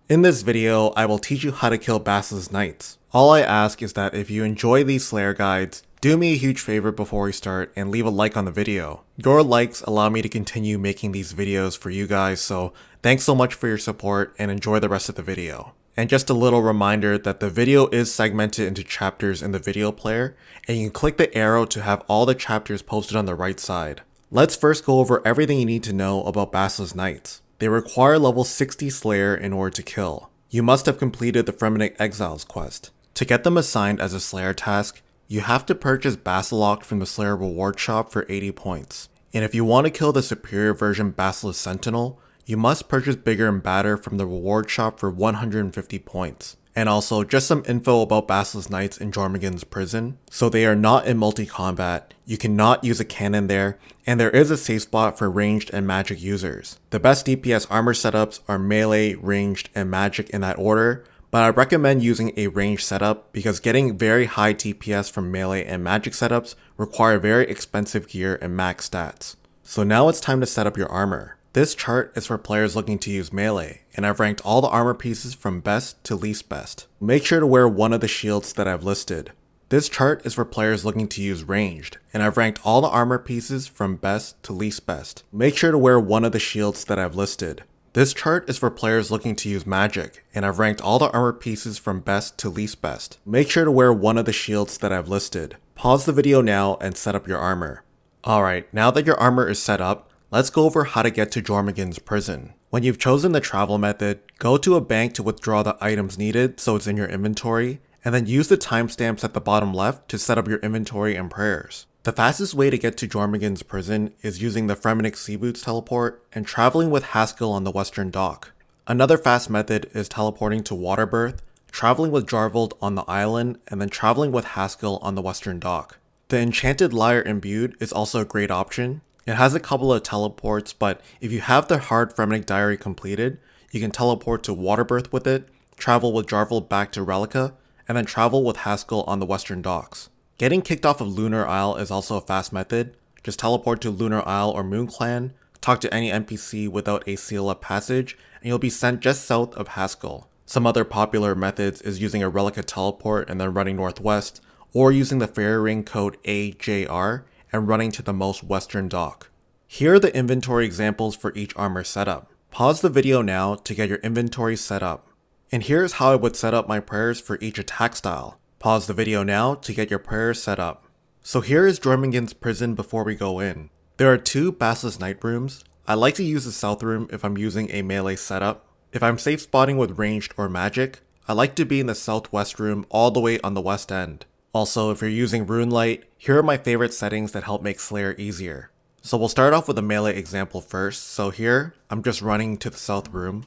In this video, I will teach you how to kill Basilisk Knights. All I ask is that if you enjoy these Slayer guides, do me a huge favor before we start and leave a like on the video. Your likes allow me to continue making these videos for you guys, so thanks so much for your support and enjoy the rest of the video. And just a little reminder that the video is segmented into chapters in the video player, and you can click the arrow to have all the chapters posted on the right side. Let's first go over everything you need to know about Basilisk Knights. They require level 60 Slayer in order to kill. You must have completed the Fremennik Exiles quest. To get them assigned as a Slayer task, you have to purchase Basilisk from the Slayer reward shop for 80 points. And if you want to kill the superior version Basilisk Sentinel, you must purchase Bigger and Badder from the reward shop for 150 points. And also, just some info about Basilisk Knights in Jormungand's Prison. So they are not in multi-combat, you cannot use a cannon there, and there is a safe spot for ranged and magic users. The best DPS armor setups are melee, ranged, and magic in that order, but I recommend using a ranged setup because getting very high DPS from melee and magic setups require very expensive gear and max stats. So now it's time to set up your armor. This chart is for players looking to use melee, and I've ranked all the armor pieces from best to least best. Make sure to wear one of the shields that I've listed. This chart is for players looking to use ranged, and I've ranked all the armor pieces from best to least best. Make sure to wear one of the shields that I've listed. This chart is for players looking to use magic, and I've ranked all the armor pieces from best to least best. Make sure to wear one of the shields that I've listed. Pause the video now and set up your armor. Alright, now that your armor is set up, let's go over how to get to Jormungand's Prison. When you've chosen the travel method, go to a bank to withdraw the items needed so it's in your inventory, and then use the timestamps at the bottom left to set up your inventory and prayers. The fastest way to get to Jormungand's Prison is using the Fremennik Sea Boots teleport and traveling with Haskell on the western dock. Another fast method is teleporting to Waterbirth, traveling with Jarvald on the island, and then traveling with Haskell on the western dock. The Enchanted Lyre Imbued is also a great option. It has a couple of teleports, but if you have the hard Fremennik diary completed, you can teleport to Waterbirth with it, travel with Jarvald back to Relica, and then travel with Haskell on the western docks. Getting kicked off of Lunar Isle is also a fast method. Just teleport to Lunar Isle or Moon Clan, talk to any NPC without a seal up passage, and you'll be sent just south of Haskell. Some other popular methods is using a Relica teleport and then running northwest, or using the fairy ring code AJR and running to the most western dock. Here are the inventory examples for each armor setup. Pause the video now to get your inventory set up. And here's how I would set up my prayers for each attack style. Pause the video now to get your prayers set up. So here is Jormungand's Prison before we go in. There are two Basilisk Knight rooms. I like to use the south room if I'm using a melee setup. If I'm safe spotting with ranged or magic, I like to be in the southwest room all the way on the west end. Also, if you're using Runelight, here are my favorite settings that help make Slayer easier. So we'll start off with a melee example first. So here, I'm just running to the south room.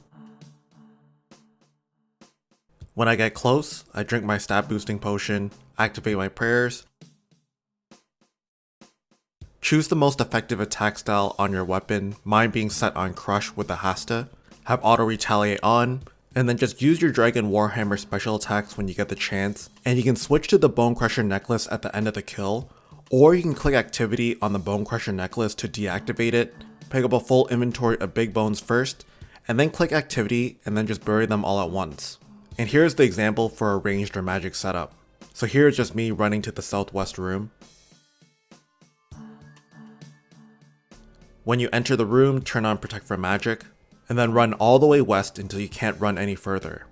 When I get close, I drink my stat boosting potion, activate my prayers, choose the most effective attack style on your weapon, mine being set on Crush with the Hasta, have auto retaliate on, and then just use your Dragon Warhammer special attacks when you get the chance, and you can switch to the Bone Crusher necklace at the end of the kill, or you can click activity on the Bone Crusher necklace to deactivate it, pick up a full inventory of big bones first, and then click activity and then just bury them all at once. And here's the example for a ranged or magic setup. So here is just me running to the southwest room. When you enter the room, turn on Protect from Magic, and then run all the way west until you can't run any further.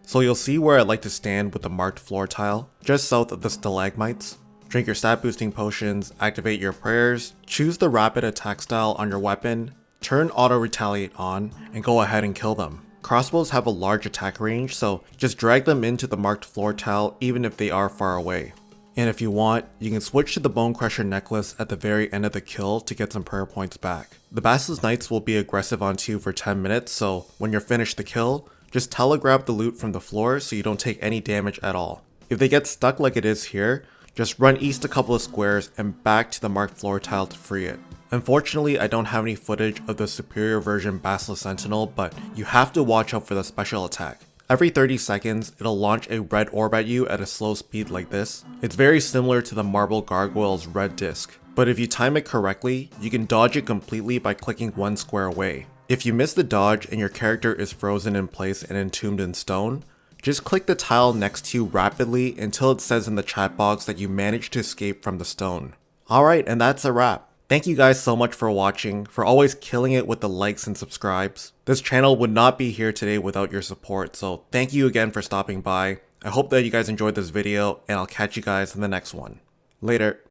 So you'll see where I like to stand with the marked floor tile, just south of the stalagmites. Drink your stat boosting potions, activate your prayers, choose the rapid attack style on your weapon, turn auto retaliate on, and go ahead and kill them. Crossbows have a large attack range, so just drag them into the marked floor tile even if they are far away. And if you want, you can switch to the Bone Crusher necklace at the very end of the kill to get some prayer points back. The Basilisk Knights will be aggressive onto you for 10 minutes, so when you're finished the kill, just telegrab the loot from the floor so you don't take any damage at all. If they get stuck like it is here, just run east a couple of squares and back to the marked floor tile to free it. Unfortunately, I don't have any footage of the superior version Basilisk Sentinel, but you have to watch out for the special attack. Every 30 seconds, it'll launch a red orb at you at a slow speed like this. It's very similar to the Marble Gargoyle's red disc, But if you time it correctly, you can dodge it completely by clicking one square away. If you miss the dodge and your character is frozen in place and entombed in stone, just click the tile next to you rapidly until it says in the chat box that you managed to escape from the stone. Alright, and that's a wrap. Thank you guys so much for watching, for always killing it with the likes and subscribes. This channel would not be here today without your support, so thank you again for stopping by. I hope that you guys enjoyed this video, and I'll catch you guys in the next one. Later.